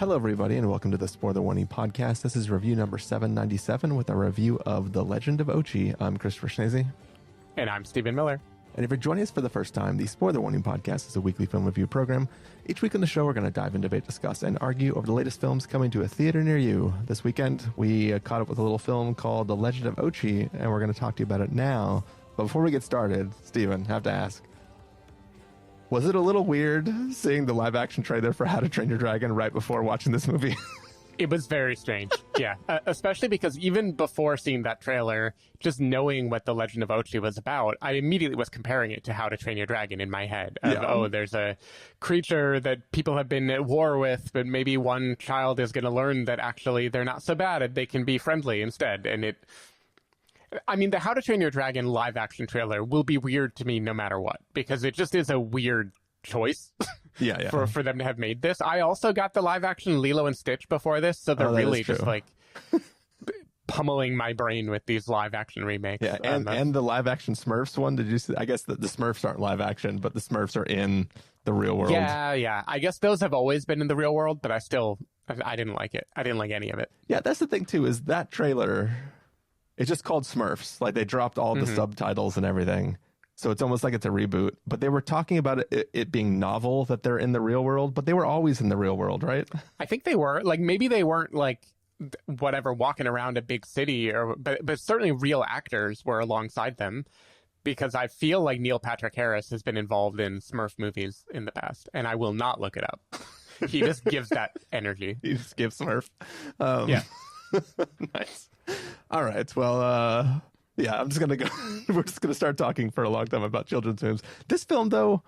Hello, everybody, and welcome to the Spoiler Warning Podcast. This is review number 797 with a review of The Legend of Ochi. I'm Christopher Schnese. And I'm Stephen Miller. And if you're joining us for the first time, the Spoiler Warning Podcast is a weekly film review program. Each week on the show, we're going to dive in, debate, discuss, and argue over the latest films coming to a theater near you. This weekend, we caught up with a little film called The Legend of Ochi, and we're going to talk to you about it now. But before we get started, Stephen, I have to ask, was it a little weird seeing the live-action trailer for How to Train Your Dragon right before watching this movie? It was very strange, yeah. Especially because even before seeing that trailer, just knowing what The Legend of Ochi was about, I immediately was comparing it to How to Train Your Dragon in my head. Oh, there's a creature that people have been at war with, but maybe one child is going to learn that actually they're not so bad and they can be friendly instead. And the How to Train Your Dragon live-action trailer will be weird to me no matter what, because it just is a weird choice for them to have made this. I also got the live-action Lilo and Stitch before this, so they're really just like pummeling my brain with these live-action remakes. Yeah, and the live-action Smurfs one, did you see? I guess the Smurfs aren't live-action, but the Smurfs are in the real world. Yeah. I guess those have always been in the real world, but I didn't like it. I didn't like any of it. Yeah, that's the thing, too, is that trailer... It's just called Smurfs. Like, they dropped all the subtitles and everything. So it's almost like it's a reboot. But they were talking about it being novel that they're in the real world, but they were always in the real world, right? I think they were. Like, maybe they weren't, like, whatever, walking around a big city, but certainly real actors were alongside them. Because I feel like Neil Patrick Harris has been involved in Smurf movies in the past, and I will not look it up. He just gives that energy. He just gives Smurf. Yeah. Nice. All right. Well, yeah, I'm just going to go. We're just going to start talking for a long time about children's films. This film, though,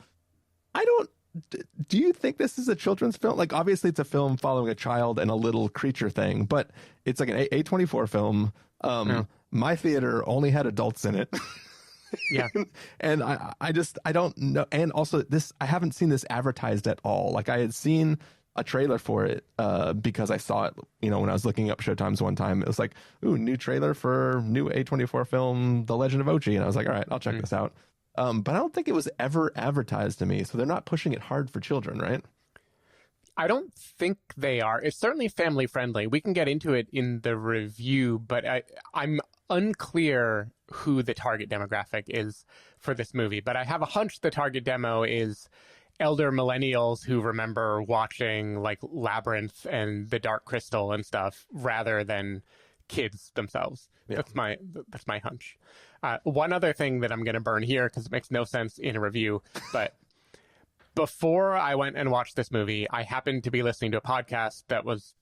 do you think this is a children's film? Like, obviously, it's a film following a child and a little creature thing, but it's like an A24 film. My theater only had adults in it. Yeah. And I don't know. And also, I haven't seen this advertised at all. Like, I had seen a trailer for it because I saw it, when I was looking up showtimes one time. It was like, ooh, new trailer for new A24 film, The Legend of Ochi. And I was like, all right, I'll check this out. But I don't think it was ever advertised to me. So they're not pushing it hard for children, right? I don't think they are. It's certainly family friendly. We can get into it in the review, but I'm unclear who the target demographic is for this movie. But I have a hunch the target demo is elder millennials who remember watching like Labyrinth and The Dark Crystal and stuff rather than kids themselves. Yeah. That's my hunch. One other thing that I'm going to burn here because it makes no sense in a review, but before I went and watched this movie, I happened to be listening to a podcast that was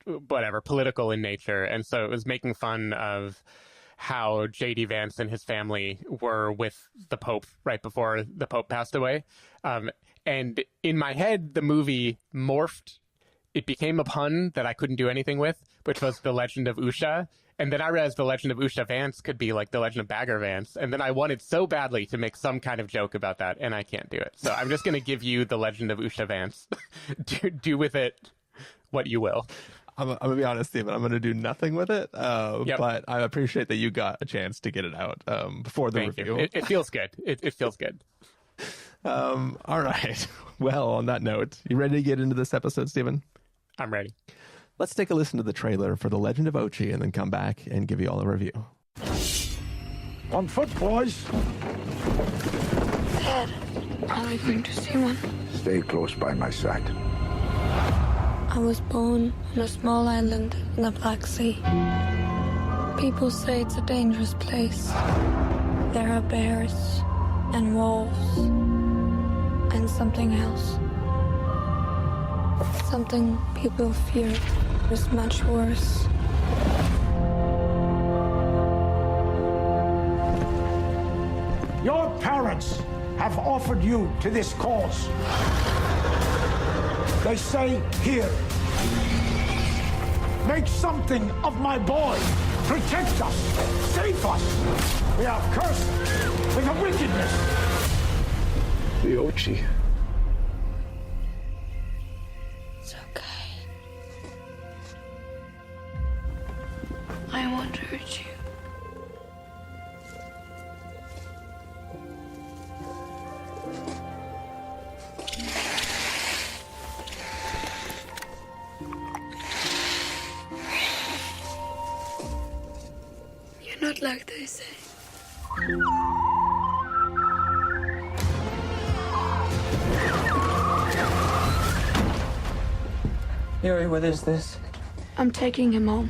political in nature. And so it was making fun of how J.D. Vance and his family were with the Pope right before the Pope passed away. And in my head, the movie morphed. It became a pun that I couldn't do anything with, which was The Legend of Usha. And then I realized The Legend of Usha Vance could be like The Legend of Bagger Vance. And then I wanted so badly to make some kind of joke about that, and I can't do it. So I'm just going to give you The Legend of Usha Vance. Do with it what you will. I'm going to be honest, Stephen. I'm going to do nothing with it, but I appreciate that you got a chance to get it out before the review. It feels good. It feels good. All right. Well, on that note, you ready to get into this episode, Stephen? I'm ready. Let's take a listen to the trailer for The Legend of Ochi and then come back and give you all a review. On foot, boys. Dad, are we going to see one? Stay close by my side. I was born on a small island in the Black Sea. People say it's a dangerous place. There are bears and wolves and something else. Something people fear is much worse. Your parents have offered you to this cause. They say, here, make something of my boy. Protect us. Save us. We are cursed with a wickedness. The Ochi. It's okay. I won't hurt you. You're not like they say. Yuri, what is this? I'm taking him home.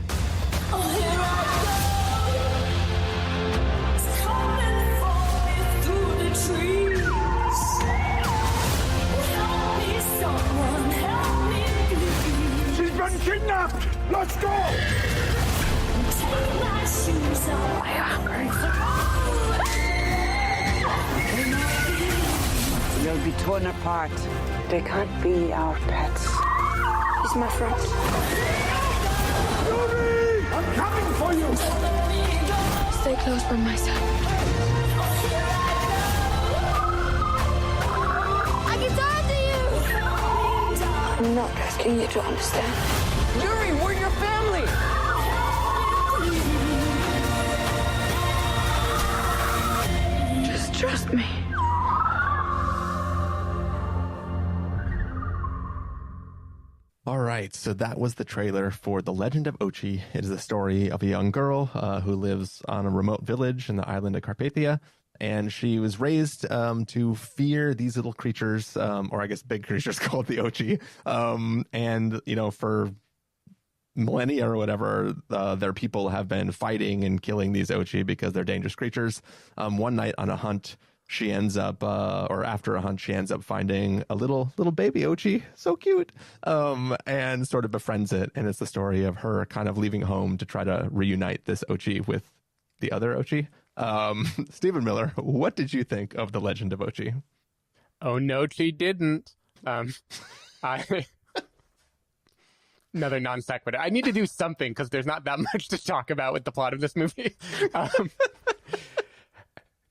She's been kidnapped! Let's go! Are you hungry? You'll be torn apart. They can't be our pets. He's my friend. Yuri! I'm coming for you! Stay close by my side. I can talk to you! I'm not asking you to understand. Yuri, we're your family! Just trust me. All right, so that was the trailer for The Legend of Ochi. It is the story of a young girl who lives on a remote village in the island of Carpathia, and she was raised to fear these little creatures, or I guess big creatures called the Ochi. And, you know, for millennia or whatever, their people have been fighting and killing these Ochi because they're dangerous creatures. One night on a hunt, she ends up, or after a hunt, she ends up finding a little baby Ochi, so cute, and sort of befriends it. And it's the story of her kind of leaving home to try to reunite this Ochi with the other Ochi. Stephen Miller, what did you think of The Legend of Ochi? Oh, no, she didn't. Another non sequitur. I need to do something because there's not that much to talk about with the plot of this movie.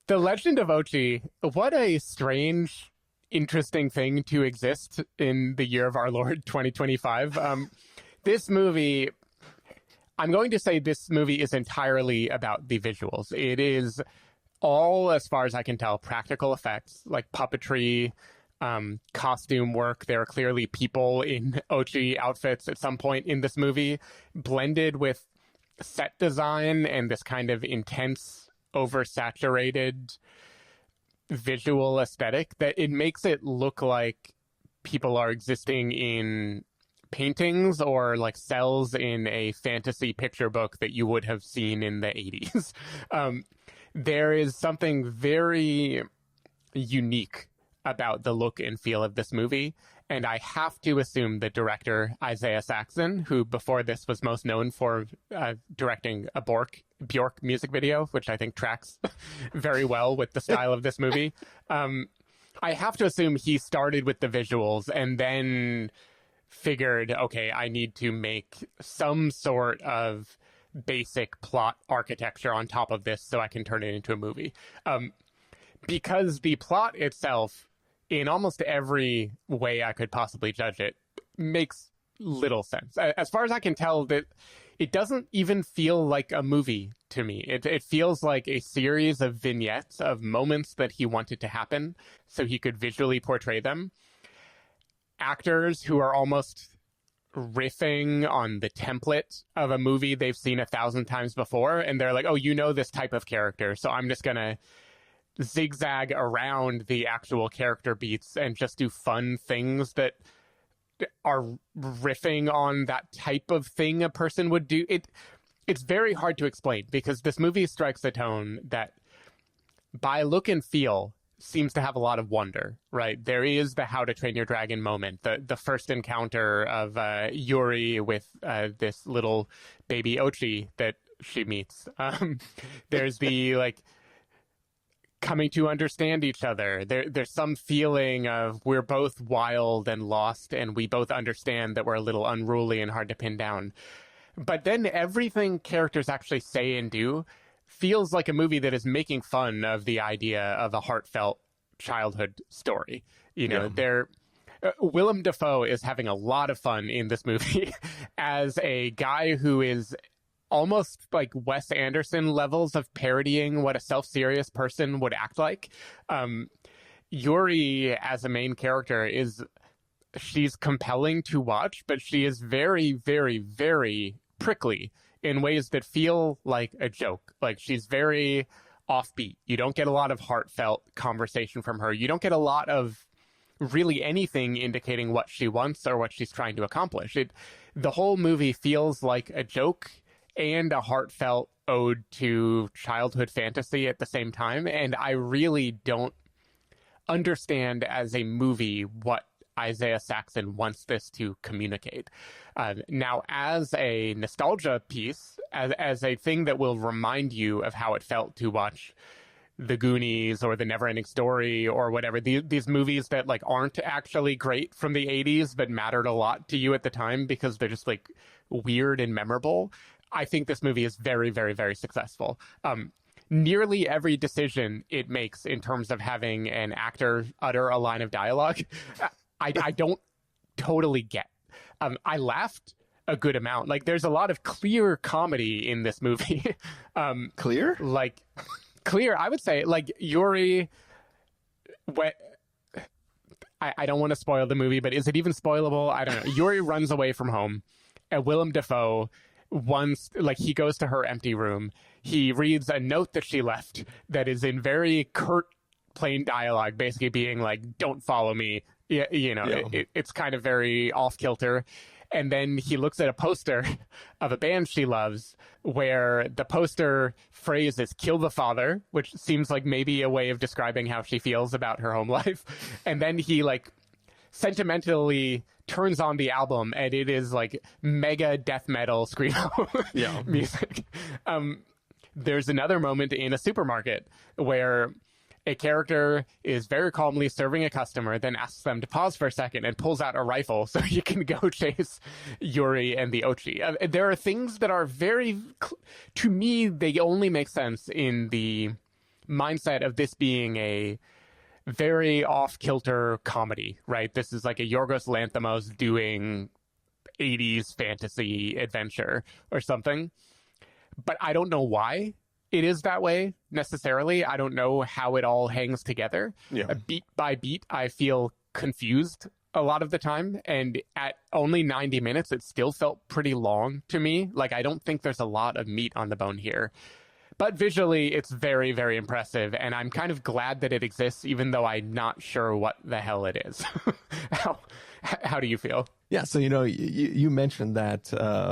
The Legend of Ochi, what a strange, interesting thing to exist in the year of our Lord 2025. This movie, I'm going to say this movie is entirely about the visuals. It is all, as far as I can tell, practical effects, like puppetry, costume work. There are clearly people in Ochi outfits at some point in this movie, blended with set design and this kind of intense, oversaturated visual aesthetic that it makes it look like people are existing in paintings or like cells in a fantasy picture book that you would have seen in the 80s. There is something very unique about the look and feel of this movie. And I have to assume the director, Isaiah Saxon, who before this was most known for directing a Bjork music video, which I think tracks very well with the style of this movie. I have to assume he started with the visuals and then figured, okay, I need to make some sort of basic plot architecture on top of this so I can turn it into a movie. Because the plot itself, in almost every way I could possibly judge it, makes little sense. As far as I can tell, that it doesn't even feel like a movie to me. It feels like a series of vignettes of moments that he wanted to happen so he could visually portray them. Actors who are almost riffing on the template of a movie they've seen 1,000 times before, and they're like, oh, you know this type of character, so I'm just gonna zigzag around the actual character beats and just do fun things that are riffing on that type of thing a person would do. It's very hard to explain because this movie strikes a tone that by look and feel seems to have a lot of wonder, right? There is the How to Train Your Dragon moment, the first encounter of Yuri with this little baby Ochi that she meets. There's the like coming to understand each other. There's some feeling of we're both wild and lost, and we both understand that we're a little unruly and hard to pin down. But then everything characters actually say and do feels like a movie that is making fun of the idea of a heartfelt childhood story. You know, Willem Dafoe is having a lot of fun in this movie as a guy who is almost like Wes Anderson levels of parodying what a self-serious person would act like. Yuri, as a main character, she's compelling to watch, but she is very, very, very prickly in ways that feel like a joke. Like, she's very offbeat. You don't get a lot of heartfelt conversation from her. You don't get a lot of really anything indicating what she wants or what she's trying to accomplish. The whole movie feels like a joke and a heartfelt ode to childhood fantasy at the same time. And I really don't understand as a movie what Isaiah Saxon wants this to communicate. Now, as a nostalgia piece, as a thing that will remind you of how it felt to watch The Goonies or The Neverending Story or whatever, these movies that like aren't actually great from the 80s but mattered a lot to you at the time because they're just like weird and memorable, I think this movie is very, very, very successful. Nearly every decision it makes in terms of having an actor utter a line of dialogue, I don't totally get. I laughed a good amount. Like, there's a lot of clear comedy in this movie. Clear? Like, clear, I would say. Like, Yuri... I don't want to spoil the movie, but is it even spoilable? I don't know. Yuri runs away from home. Willem Dafoe, he goes to her empty room. He reads a note that she left that is in very curt, plain dialogue, basically being like, don't follow me. Yeah, it's kind of very off-kilter. And then he looks at a poster of a band she loves where the poster phrase is "kill the father," which seems like maybe a way of describing how she feels about her home life. And then he like sentimentally turns on the album and it is like mega death metal screamo music. There's another moment in a supermarket where a character is very calmly serving a customer, then asks them to pause for a second and pulls out a rifle so you can go chase Yuri and the Ochi. There are things that are to me, they only make sense in the mindset of this being a very off-kilter comedy, right? This is like a Yorgos Lanthimos doing 80s fantasy adventure or something. But I don't know why it is that way necessarily. I don't know how it all hangs together. Yeah. Beat by beat, I feel confused a lot of the time. And at only 90 minutes, it still felt pretty long to me. Like, I don't think there's a lot of meat on the bone here. But visually, it's very, very impressive. And I'm kind of glad that it exists, even though I'm not sure what the hell it is. How do you feel? Yeah, so, you mentioned that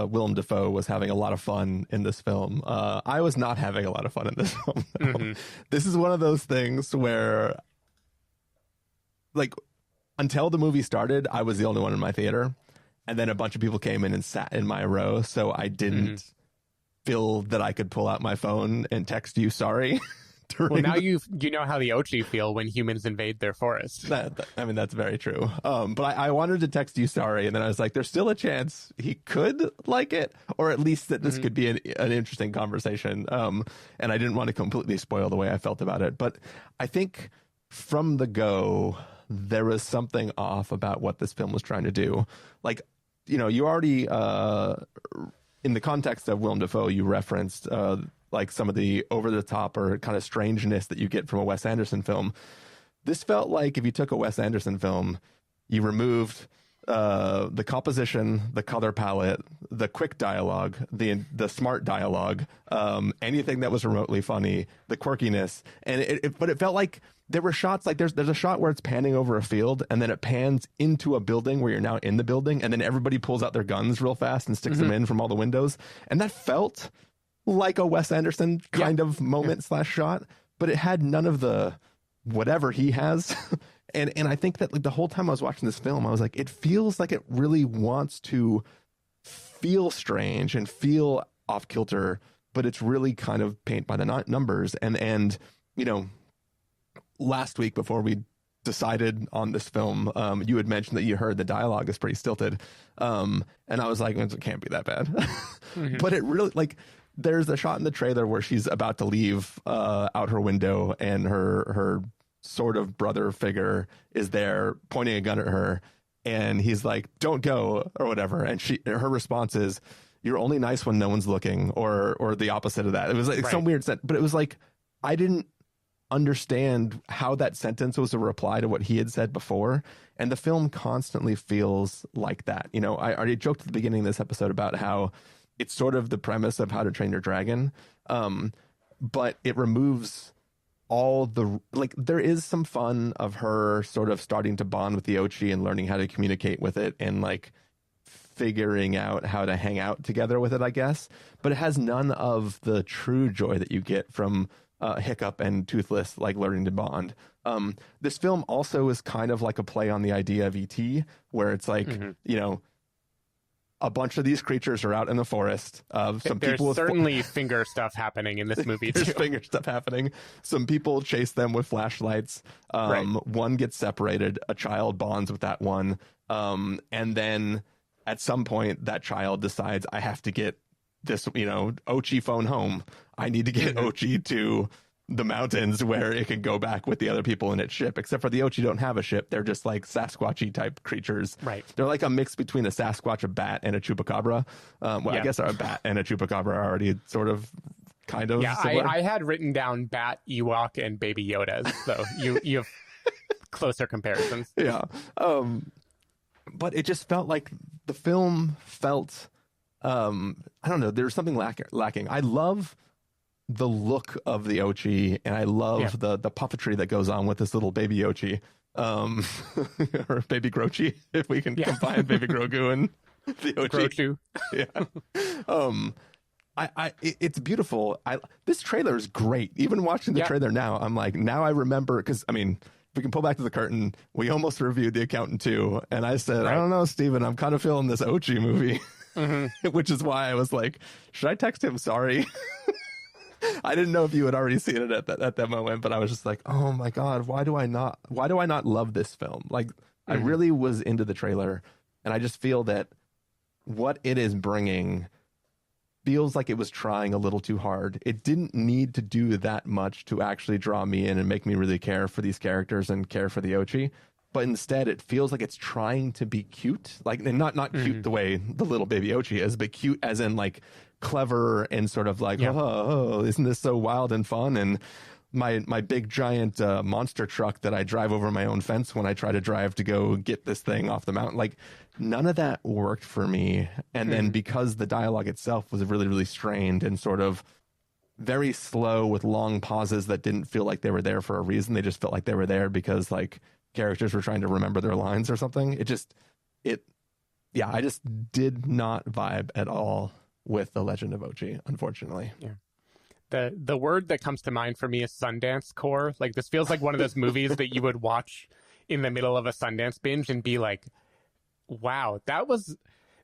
Willem Dafoe was having a lot of fun in this film. I was not having a lot of fun in this film. Mm-hmm. This is one of those things where, like, until the movie started, I was the only one in my theater. And then a bunch of people came in and sat in my row, so I didn't feel that I could pull out my phone and text you sorry. Well, now you know how the Ochi feel when humans invade their forest. That's very true. But I wanted to text you sorry, and then I was like, there's still a chance he could like it, or at least that this could be an interesting conversation. And I didn't want to completely spoil the way I felt about it. But I think from the go, there was something off about what this film was trying to do. Like, you already, in the context of Willem Dafoe, you referenced like some of the over-the-top or kind of strangeness that you get from a Wes Anderson film. This felt like if you took a Wes Anderson film, you removed the composition, the color palette, the quick dialogue, the smart dialogue, anything that was remotely funny, the quirkiness, and but it felt like there were shots like there's a shot where it's panning over a field and then it pans into a building where you're now in the building, and then everybody pulls out their guns real fast and sticks them in from all the windows, and that felt like a Wes Anderson kind of moment / shot, but it had none of the whatever he has. and I think that like the whole time I was watching this film, I was like, it feels like it really wants to feel strange and feel off kilter, but it's really kind of paint by the numbers. And last week before we decided on this film, you had mentioned that you heard the dialogue is pretty stilted. And I was like, it can't be that bad. But it really, like, there's a shot in the trailer where she's about to leave out her window, and her sort of brother figure is there pointing a gun at her, and he's like, don't go, or whatever. And her response is, you're only nice when no one's looking, or the opposite of that. It was like some weird sentence, but it was like, I didn't understand how that sentence was a reply to what he had said before. And the film constantly feels like that. I already joked at the beginning of this episode about how it's sort of the premise of How to Train Your Dragon, but it removes all the, like, there is some fun of her sort of starting to bond with the Ochi and learning how to communicate with it and like figuring out how to hang out together with it, I guess. But it has none of the true joy that you get from Hiccup and Toothless, like learning to bond. This film also is kind of like a play on the idea of E.T., where it's like, you know, a bunch of these creatures are out in the forest. Some There's people with certainly finger stuff happening in this movie, too. There's finger stuff happening. Some people chase them with flashlights. Right. One gets separated. A child bonds with that one. And then at some point, that child decides, I have to get this, you know, Ochi phone home. I need to get Ochi to the mountains where it can go back with the other people in its ship, except for the Ochi don't have a ship. They're just like Sasquatchy type creatures. Right. They're like a mix between a Sasquatch, a bat, and a chupacabra. I guess a bat and a chupacabra are already sort of kind of similar. I had written down Bat, Ewok, and Baby Yodas, so you have closer comparisons. Yeah. But it just felt like the film felt, I don't know, there's something lacking. I love the look of the Ochi, and I love the puppetry that goes on with this little baby Ochi, or baby Grochi, if we can combine baby Grogu and the Ochi. Grochu. It's beautiful. This trailer is great. Even watching the trailer now, I'm like, now I remember, because I mean, if we can pull back to the curtain, we almost reviewed The Accountant 2, and I said, I don't know, Steven, I'm kind of feeling this Ochi movie, which is why I was like, should I text him sorry? I didn't know if you had already seen it at that moment, but I was just like, oh my God, why do I not love this film? Like, I really was into the trailer, and I just feel that what it is bringing feels like it was trying a little too hard. It didn't need to do that much to actually draw me in and make me really care for these characters and care for the Ochi. But instead, it feels like it's trying to be cute, like, and not cute the way the little baby Ochi is, but cute as in like clever and sort of like, oh, isn't this so wild and fun? And my big giant monster truck that I drive over my own fence when I try to drive to go get this thing off the mountain, like, none of that worked for me. And then because the dialogue itself was really, really strained and sort of very slow with long pauses that didn't feel like they were there for a reason, they just felt like they were there because like characters were trying to remember their lines or something. I just did not vibe at all with The Legend of Ochi, unfortunately. Yeah. The word that comes to mind for me is Sundance core. Like, this feels like one of those movies that you would watch in the middle of a Sundance binge and be like, wow,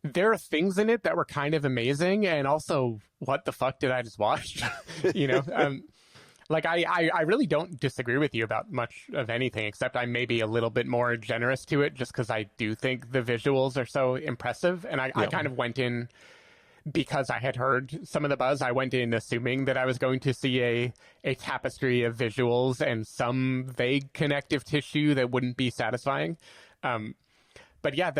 there are things in it that were kind of amazing, and also, what the fuck did I just watch? You know? Like, I really don't disagree with you about much of anything, except I may be a little bit more generous to it just because I do think the visuals are so impressive. And I kind of went in, because I had heard some of the buzz, I went in assuming that I was going to see a tapestry of visuals and some vague connective tissue that wouldn't be satisfying. But yeah,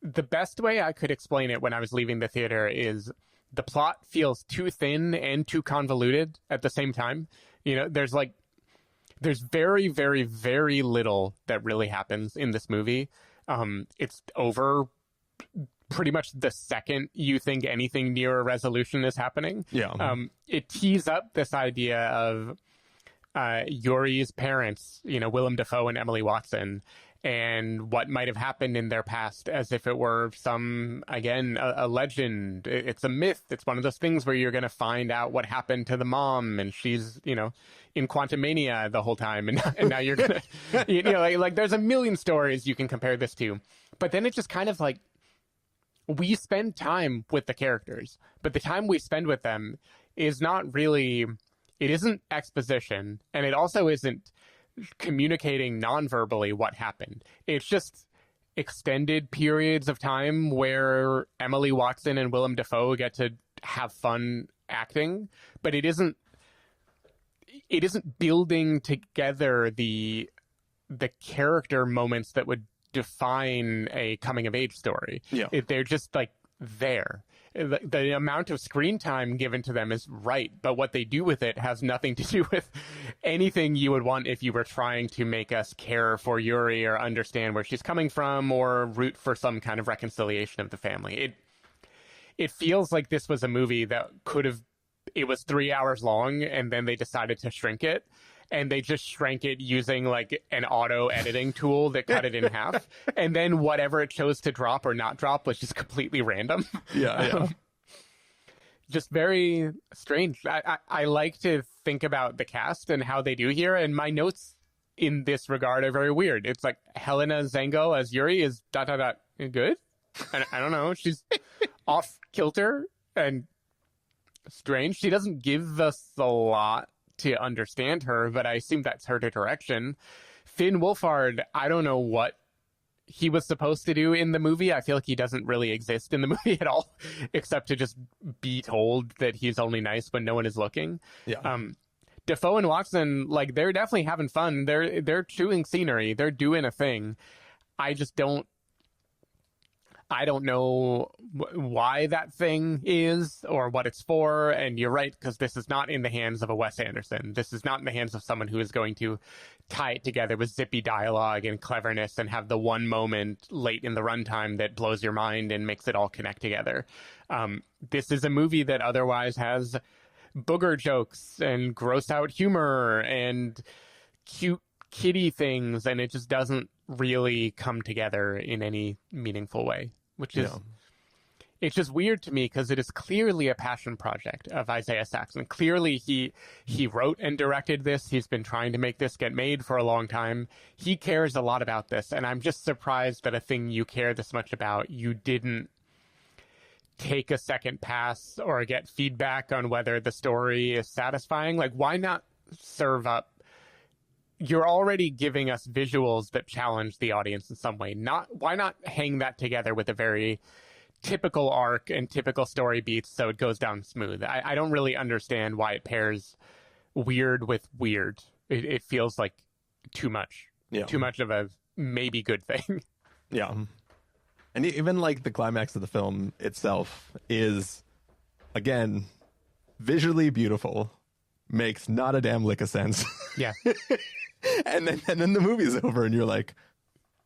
the best way I could explain it when I was leaving the theater is the plot feels too thin and too convoluted at the same time. You know, there's very, very, very little that really happens in this movie. It's over pretty much the second you think anything near a resolution is happening. It tees up this idea of Yuri's parents, you know, Willem Dafoe and Emily Watson, and what might have happened in their past, as if it were some, again, a legend. It's a myth. It's one of those things where you're going to find out what happened to the mom, and she's, you know, in Quantumania the whole time, and now you're going to, you know, like there's a million stories you can compare this to. But then it just kind of like, we spend time with the characters, but the time we spend with them is not really, it isn't exposition, and it also isn't communicating non-verbally what happened. It's just extended periods of time where Emily Watson and Willem Dafoe get to have fun acting, but it isn't building together the character moments that would define a coming of age story. They're just like there. The amount of screen time given to them is right, but what they do with it has nothing to do with anything you would want if you were trying to make us care for Yuri or understand where she's coming from or root for some kind of reconciliation of the family. it feels like this was a movie that it was 3 hours long, and then they decided to shrink it. And they just shrank it using like an auto editing tool that cut it in half. And then whatever it chose to drop or not drop was just completely random. Yeah. Just very strange. I like to think about the cast and how they do here. And my notes in this regard are very weird. It's like Helena Zengel as Yuri is ... good. I don't know. She's off kilter and strange. She doesn't give us a lot to understand her, but I assume that's her direction. Finn Wolfhard, I don't know what he was supposed to do in the movie. I feel like he doesn't really exist in the movie at all, except to just be told that he's only nice when no one is looking. Yeah. Dafoe and Watson, like, they're definitely having fun. They're chewing scenery. They're doing a thing. I don't know why that thing is or what it's for. And you're right, because this is not in the hands of a Wes Anderson. This is not in the hands of someone who is going to tie it together with zippy dialogue and cleverness and have the one moment late in the runtime that blows your mind and makes it all connect together. This is a movie that otherwise has booger jokes and gross out humor and cute kiddie things, and it just doesn't really come together in any meaningful way. Which is, it's just weird to me because it is clearly a passion project of Isaiah Saxon. Clearly he wrote and directed this. He's been trying to make this get made for a long time. He cares a lot about this. And I'm just surprised that a thing you care this much about, you didn't take a second pass or get feedback on whether the story is satisfying. Like, why not serve up? You're already giving us visuals that challenge the audience in some way. Why not hang that together with a very typical arc and typical story beats so it goes down smooth? I don't really understand why it pairs weird with weird. It feels like too much. Yeah. Too much of a maybe good thing. Yeah. And even like the climax of the film itself is, again, visually beautiful. Makes not a damn lick of sense. Yeah. And then the movie's over and you're like,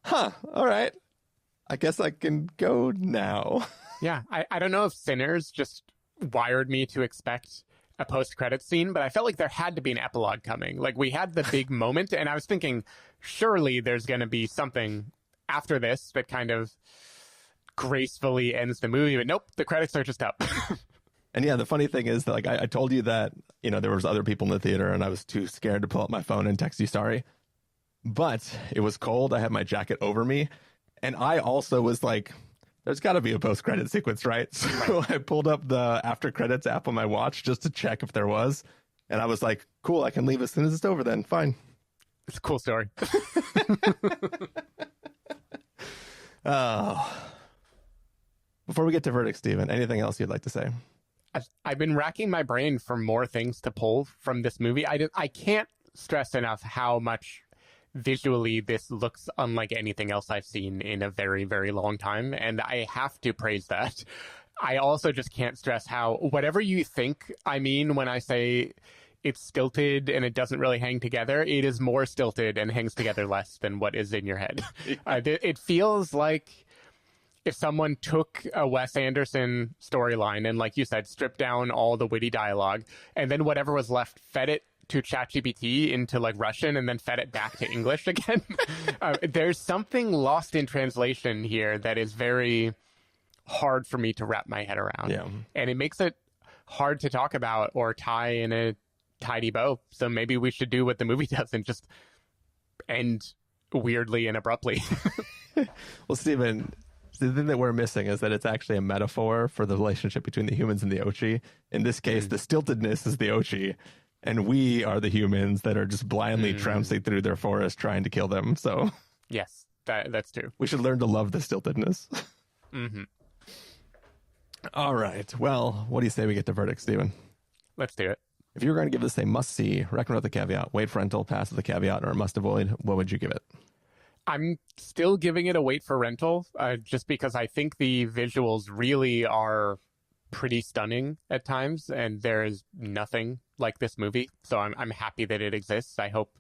huh, all right, I guess I can go now. Yeah, I don't know if Sinners just wired me to expect a post-credit scene, but I felt like there had to be an epilogue coming. Like, we had the big moment, and I was thinking, surely there's going to be something after this that kind of gracefully ends the movie, but nope, the credits are just up. And yeah, the funny thing is that, like, I told you that, you know, there was other people in the theater and I was too scared to pull out my phone and text you sorry. But it was cold. I had my jacket over me. And I also was like, there's got to be a post-credit sequence, right? So I pulled up the after credits app on my watch just to check if there was. And I was like, cool, I can leave as soon as it's over then. Fine. It's a cool story. Oh. Before we get to verdict, Stephen, anything else you'd like to say? I've been racking my brain for more things to pull from this movie. I can't stress enough how much visually this looks unlike anything else I've seen in a very, very long time, and I have to praise that. I also just can't stress how, whatever you think I mean when I say it's stilted and it doesn't really hang together, it is more stilted and hangs together less than what is in your head. It feels like if someone took a Wes Anderson storyline and, like you said, stripped down all the witty dialogue, and then whatever was left fed it to ChatGPT into like Russian and then fed it back to English again. There's something lost in translation here that is very hard for me to wrap my head around. Yeah. And it makes it hard to talk about or tie in a tidy bow. So maybe we should do what the movie does and just end weirdly and abruptly. Well, Stephen, the thing that we're missing is that it's actually a metaphor for the relationship between the humans and the Ochi. In this case, the stiltedness is the Ochi, and we are the humans that are just blindly trouncing through their forest trying to kill them. So yes, that's true. We should learn to love the stiltedness. Mm-hmm. All right. Well, what do you say we get to verdict, Stephen? Let's do it. If you were going to give this a must-see, recommend with a caveat, wait for rental, pass with a caveat, or a must-avoid, what would you give it? I'm still giving it a wait for rental, just because I think the visuals really are pretty stunning at times, and there is nothing like this movie. So I'm happy that it exists. I hope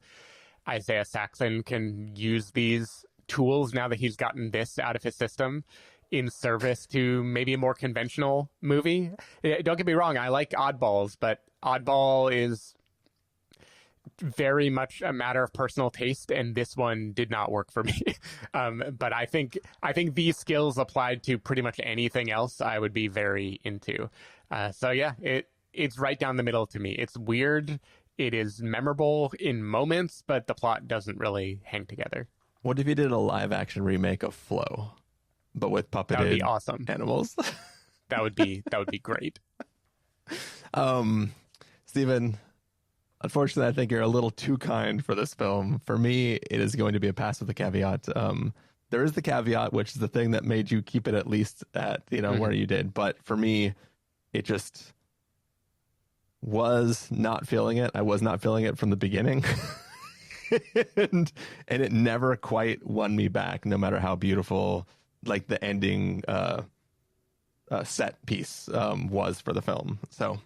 Isaiah Saxon can use these tools now that he's gotten this out of his system in service to maybe a more conventional movie. Don't get me wrong, I like oddballs, but oddball is very much a matter of personal taste, and this one did not work for me. But I think these skills applied to pretty much anything else I would be very into. So yeah, it's right down the middle to me. It's weird. It is memorable in moments, but the plot doesn't really hang together. What if you did a live action remake of Flow, but with puppeted That would be awesome. animals? That would be great. Steven, unfortunately, I think you're a little too kind for this film. For me, it is going to be a pass with a caveat. There is the caveat, which is the thing that made you keep it at least at, where you did. But for me, it just was not feeling it. I was not feeling it from the beginning. and it never quite won me back, no matter how beautiful like the ending set piece was for the film. So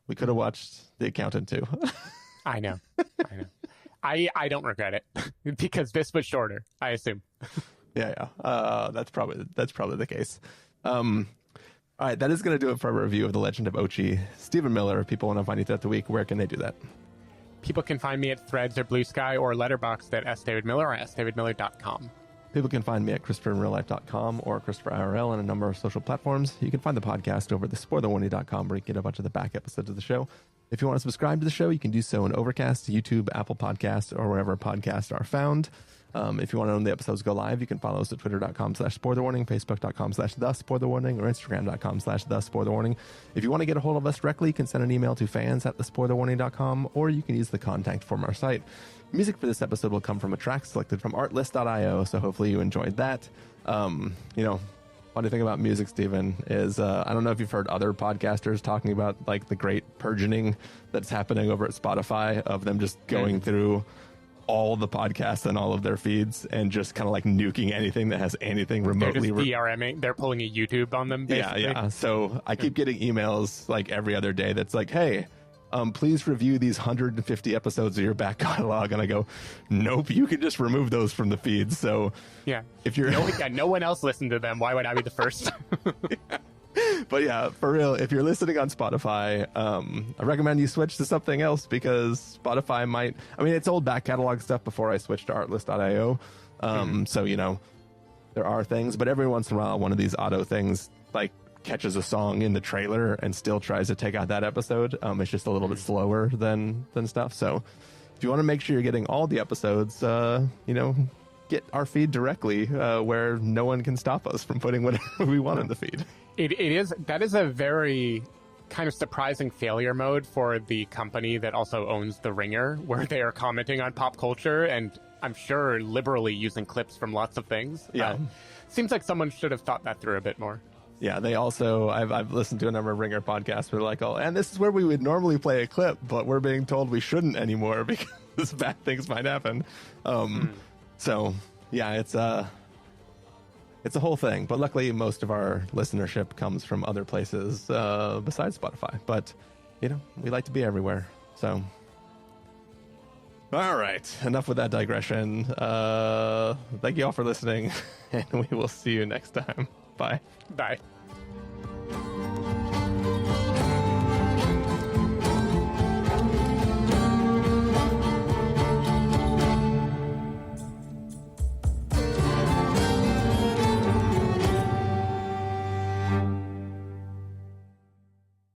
we could have watched The Accountant too. I know. I don't regret it because this was shorter, I assume. Yeah. That's probably the case. All right, that is going to do it for our review of The Legend of Ochi. Stephen Miller, if people want to find you throughout the week, where can they do that? People can find me at Threads or Blue Sky or Letterboxd at sdavidmiller or sdavidmiller.com. People can find me at ChristopherInRealLife.com or ChristopherIRL on a number of social platforms. You can find the podcast over at thespoilerwarning.com, where you get a bunch of the back episodes of the show. If you want to subscribe to the show, you can do so in Overcast, YouTube, Apple Podcasts, or wherever podcasts are found. If you want to know when the episodes go live, you can follow us at twitter.com/spoilerwarning, facebook.com/thespoilerwarning, or instagram.com/thespoilerwarning. If you want to get a hold of us directly, you can send an email to fans@thespoilerwarning.com, or you can use the contact form on our site. Music for this episode will come from a track selected from artlist.io, so hopefully you enjoyed that. Funny thing about music, Stephen, is I don't know if you've heard other podcasters talking about like the great purging that's happening over at Spotify of them just going through all the podcasts and all of their feeds and just kind of like nuking anything that has anything remotely. They're just DRMing. They're pulling a YouTube on them, basically. Yeah. So I keep getting emails like every other day that's like, hey, please review these 150 episodes of your back catalog. And I go, nope, you can just remove those from the feeds. So yeah, if you're no one else listened to them, why would I be the first? Yeah. But yeah, for real, if you're listening on Spotify, I recommend you switch to something else because Spotify might, it's old back catalog stuff before I switched to artlist.io. So, there are things, but every once in a while, one of these auto things like catches a song in the trailer and still tries to take out that episode. It's just a little bit slower than stuff. So if you want to make sure you're getting all the episodes, get our feed directly where no one can stop us from putting whatever we want in the feed. That is a very kind of surprising failure mode for the company that also owns The Ringer, where they are commenting on pop culture and I'm sure liberally using clips from lots of things. Yeah. Seems like someone should have thought that through a bit more. Yeah, they also, I've listened to a number of Ringer podcasts where they're like, oh, and this is where we would normally play a clip, but we're being told we shouldn't anymore because bad things might happen. So yeah, it's a whole thing, but luckily most of our listenership comes from other places besides Spotify. But we like to be everywhere. So, all right, enough with that digression. Thank you all for listening, and we will see you next time. Bye. Bye.